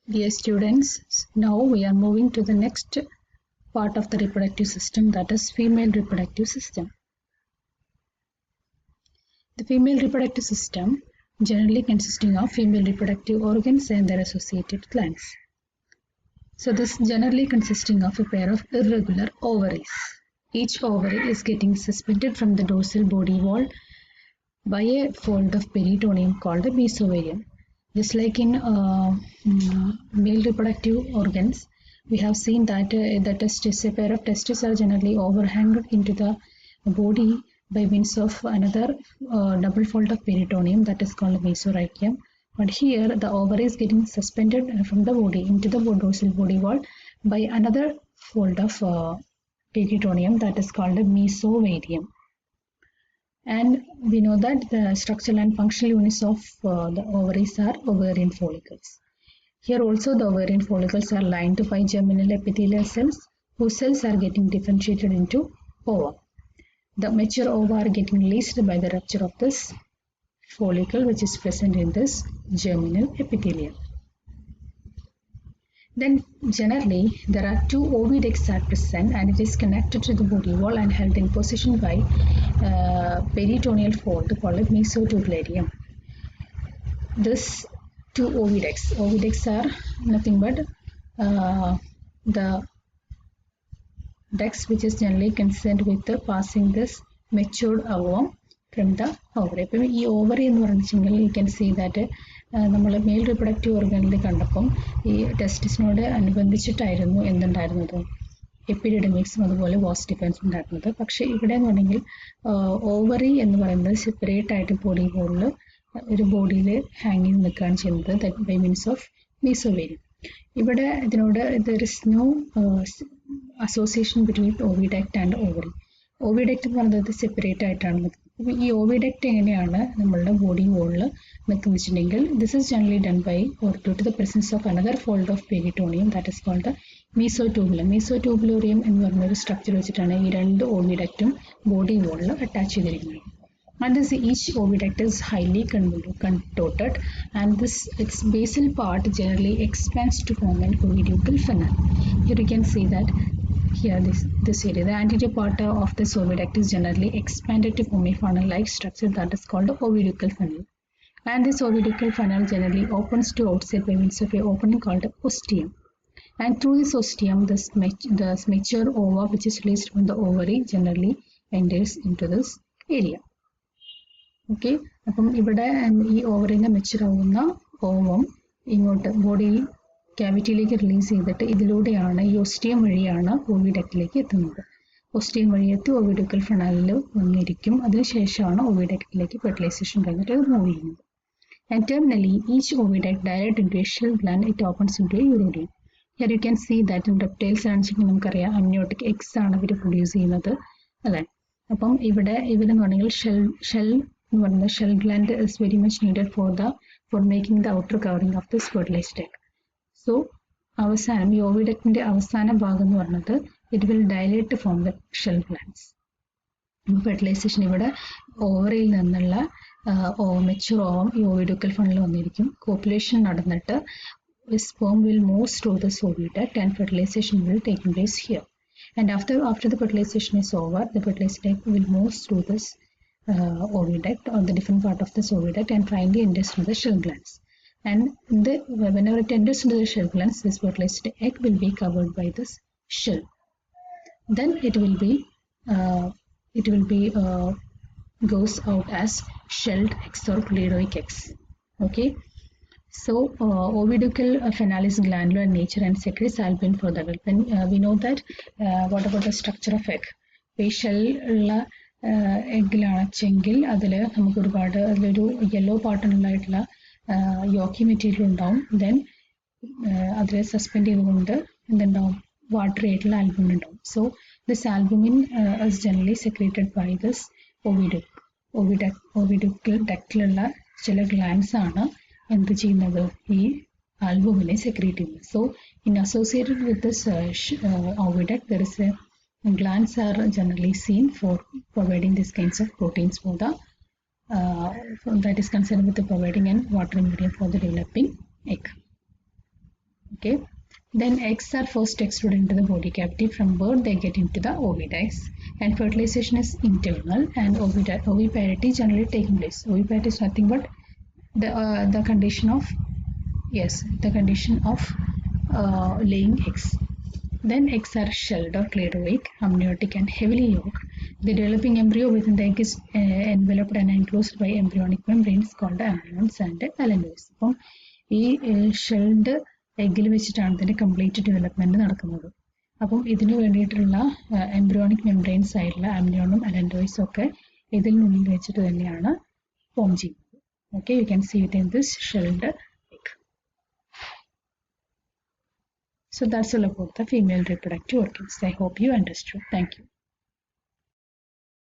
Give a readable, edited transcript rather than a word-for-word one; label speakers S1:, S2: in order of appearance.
S1: Dear students, now we are moving to the next part of the reproductive system, that is female reproductive system. The female reproductive system generally consisting of female reproductive organs and their associated glands. So this generally consisting of a pair of irregular ovaries. Each ovary is getting suspended from the dorsal body wall by a fold of peritoneum called the mesovarium. Just like in male reproductive organs, we have seen that the testes, a pair of testes are generally overhanged into the body by means of another double fold of peritoneum that is called mesorrhagium. But here the ovary is getting suspended from the body into the dorsal body wall by another fold of peritoneum that is called a mesovarium. And we know that the structural and functional units of the ovaries are ovarian follicles. Here also the ovarian follicles are lined by germinal epithelial cells, whose cells are getting differentiated into ova. The mature ova are getting released by the rupture of this follicle, which is present in this germinal epithelium. Then generally there are two oviducts are present, and it is connected to the body wall and held in position by peritoneal fold called mesotubularium. This two oviducts are nothing but the ducts which is generally concerned with the passing this matured ovum from the ovary. അപ്പം ഈ ovary എന്ന് പറഞ്ഞിട്ടുണ്ടെങ്കിൽ you can see that നമ്മൾ mail reproductive ഓർഗനിൽ കണ്ടപ്പം ഈ ടെസ്റ്റിസിനോട് അനുബന്ധിച്ചിട്ടായിരുന്നു എന്തുണ്ടായിരുന്നത്, എപ്പിഡിഡമിക്സും അതുപോലെ was defence ഉണ്ടായിരുന്നത്. പക്ഷേ ഇവിടെ എന്ന് പറഞ്ഞെങ്കിൽ ഓവറി എന്ന് പറയുന്നത് സെപ്പറേറ്റ് ആയിട്ട് ബോഡി ഹോളിൽ ഒരു ബോഡിയിൽ ഹാങ് ചെയ്ത് നിൽക്കുകയാണ് ചെയ്യുന്നത് ബൈ മീൻസ് ഓഫ് മീസോവേരിയം. ഇവിടെ ഇതിനോട് there is no association between oviduct and ovary. Oviduct എന്ന് പറയുന്നത് സെപ്പറേറ്റ് ആയിട്ടാണ് നിൽക്കുന്നത്. അപ്പോൾ ഈ ഓവിഡക്റ്റ് എങ്ങനെയാണ് നമ്മളുടെ ബോഡി വോളിൽ നിൽക്കുന്നത് വെച്ചിട്ടുണ്ടെങ്കിൽ this is generally done by or due to the presence of another fold of peritoneum that is called mesotubulum. Mesotubularium എന്ന് പറഞ്ഞൊരു സ്ട്രക്ചർ വെച്ചിട്ടാണ് ഈ രണ്ട് ഓവിഡക്റ്റും ബോഡി വോളിൽ അറ്റാച്ച് ചെയ്തിരിക്കുന്നത്. And this each oviduct is highly contorted, and its basal part generally expands to form an oviducal funnel. Here you can see that here this area, the anterior part of this oviduct is generally expanded to form a funnel-like structure that is called the oviducal funnel. And this oviducal funnel generally opens to outside by means of an opening called ostium. And through this ostium, the mature ova which is released from the ovary generally enters into this area. Okay, അപ്പം ഇവിടെ ഈ ഓവറിന് mature ആവുന്ന ovum ഇങ്ങോട്ട് body ക്യാവിറ്റിയിലേക്ക് release ചെയ്തിട്ട് ഇതിലൂടെയാണ് ഈ ഒസ്റ്റിയം വഴിയാണ് ഓവിഡക്റ്റിലേക്ക് എത്തുന്നത്. ഒസ്റ്റിയം വഴി എത്തി ഓവിഡ്യൂക്കൽ ഫണലിൽ വന്നിരിക്കും. അതിനുശേഷമാണ് ഓവിഡക്റ്റിലേക്ക് ഫെർട്ടിലൈസേഷൻ കഴിഞ്ഞിട്ട് അത് മൂവ് ചെയ്യുന്നത്. And terminally each oviduct direct into a shell gland it opens into a urodeum. Here you can see that in reptiles ആണെന്നുവെച്ചെങ്കിൽ നമുക്കറിയാം അമ്നിയോട്ടിക് എഗ്സ് ആണ് ഇവർ പ്രൊഡ്യൂസ് ചെയ്യുന്നത് അല്ലേ. അപ്പം ഇവരെന്ന് പറഞ്ഞെങ്കിൽ ഷെൽ എന്ന് പറയുന്നത് shell gland is very much needed for making the outer covering of this fertilised egg. So അവസാനം ഈ ഓവിഡക്റ്റിന്റെ അവസാന ഭാഗം എന്ന് പറയുന്നത് it will dilate form the shell glands. Fertilisation ഇവിടെ ഓവറിയിൽ നിന്നുള്ള മെച്ചൂർ ഓവം ഈ ഓവിഡ്യൂക്കൽ ഫണ്ടിൽ വന്നിരിക്കും. കോപ്പുലേഷൻ നടന്നിട്ട് sperm will move through this oviduct and fertilization will take place here. And after the fertilization is over, the fertilized egg will move through this oviduct or the different part of this oviduct and finally enters into the shell glands. And whenever it enters into the shell glands, this fertilized egg will be covered by this shell. Then it will be goes out as shelled eggs or cleidoic eggs. Okay. So oviducal funnel is glandular in nature and secretes albumin for the development. We know that what about the structure of egg? ഈ shell ഉള്ള എഗ്ഗിലാണെച്ചെങ്കിൽ അതിൽ നമുക്ക് ഒരുപാട് അതിലൊരു yellow പാർട്ടുണ്ടായിട്ടുള്ള yolky material ഉണ്ടാവും. Then അതിൽ സസ്പെൻഡ് ചെയ്തുകൊണ്ട് എന്തുണ്ടാവും, വാട്ടറി ആയിട്ടുള്ള ആൽബുമിൻ ഉണ്ടാവും. So this albumin is generally secreted by this oviducal ഡക്റ്റിലുള്ള ചില ഗ്ലാൻഡ്സ് ആണ് എന്ത് ചെയ്യുന്നത്, ഈ ആൽബുമിനെ സെക്രീറ്റ് ചെയ്യുന്നത്. So in associated with this oviduct there is glands are generally seen for providing these kinds of proteins for the that is concerned with the providing and water medium for the developing egg. Okay. Then eggs are first extruded into the body cavity, from where they get into the oviducts, and fertilization is internal, and oviparity generally taking place. Oviparity is nothing but the condition of laying eggs. Then eggs are shelled or clear awake, amniotic and heavily yolk. The developing embryo within the egg is enveloped and enclosed by embryonic membranes called amnions and allantois. അപ്പം ഈ shelled എഗ്ഗിൽ വെച്ചിട്ടാണ് ഇതിൻ്റെ complete development നടക്കുന്നത്. അപ്പം ഇതിന് വേണ്ടിയിട്ടുള്ള embryonic membranes ആയിട്ടുള്ള അമ്നിയോണും അലൻറ്റോയ്സും ഒക്കെ ഇതിനുള്ളിൽ വെച്ചിട്ട് തന്നെയാണ് ഫോം ചെയ്യുന്നത്. Okay, you can see it in this shelled egg. So that's all about the female reproductive organs. I hope you understood. Thank you.